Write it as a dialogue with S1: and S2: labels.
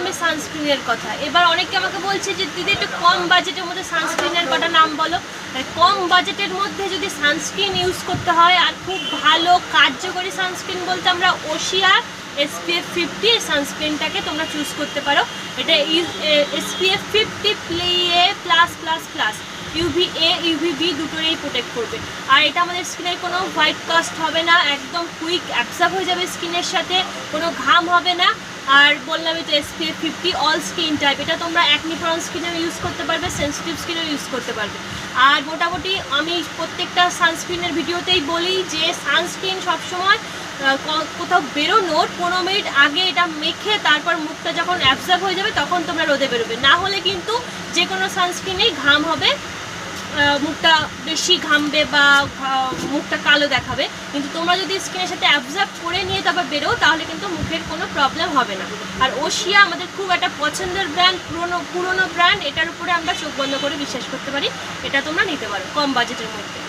S1: আমি সানস্ক্রিনের কথা। এবার অনেকে আমাকে বলছে যে দিদি একটু কম বাজেটের মধ্যে সানস্ক্রিনের কটা নাম বলো। কম বাজেটের মধ্যে যদি সানস্ক্রিন ইউজ করতে হয় আর খুব ভালো কার্যকরী সানস্ক্রিন বলতে আমরা ওশিয়ার SPF 50 সানস্ক্রিনটাকে তোমরা চুজ করতে পারো। এটা SPF 50 PA+++, UVA UVB দুটোরেই protect করবে। আর এটা আমাদের স্কিনের কোনো হোয়াইট কাস্ট হবে না, একদম কুইক অ্যাবজর্ব হয়ে যাবে স্কিনের সাথে, কোনো ঘাম হবে না। আর বললাম এটা SPF 50 অল স্কিন টাইপ, এটা তোমরা অ্যাকনি প্রন স্কিনেও ইউজ করতে পারবে, সেন্সিটিভ স্কিনেও ইউজ করতে পারবে। আর মোটামুটি আমি প্রত্যেকটা সানস্ক্রিনের ভিডিওতেই বলি যে সানস্ক্রিন সবসময় কোথাও বেরোনোর 15 মিনিট আগে এটা মেখে তারপর মুখটা যখন অ্যাবজর্ব হয়ে যাবে তখন তোমরা রোদে বেরোবে, না হলে কিন্তু যে কোনো সানস্ক্রিনেই ঘাম হবে, মুখটা বেশি ঘামবে বা মুখটা কালো দেখাবে। কিন্তু তোমরা যদি স্কিনের সাথে অ্যাবজর্ব করে নিয়ে তারপর বেরো তাহলে কিন্তু মুখের কোনো প্রবলেম হবে না। আর ওশিয়া আমাদের খুব একটা পছন্দের ব্র্যান্ড, পুরনো ব্র্যান্ড, এটার উপরে আমরা চোখ বন্ধ করে বিশ্বাস করতে পারি, এটা তোমরা নিতে পারো কম বাজেটের মধ্যে।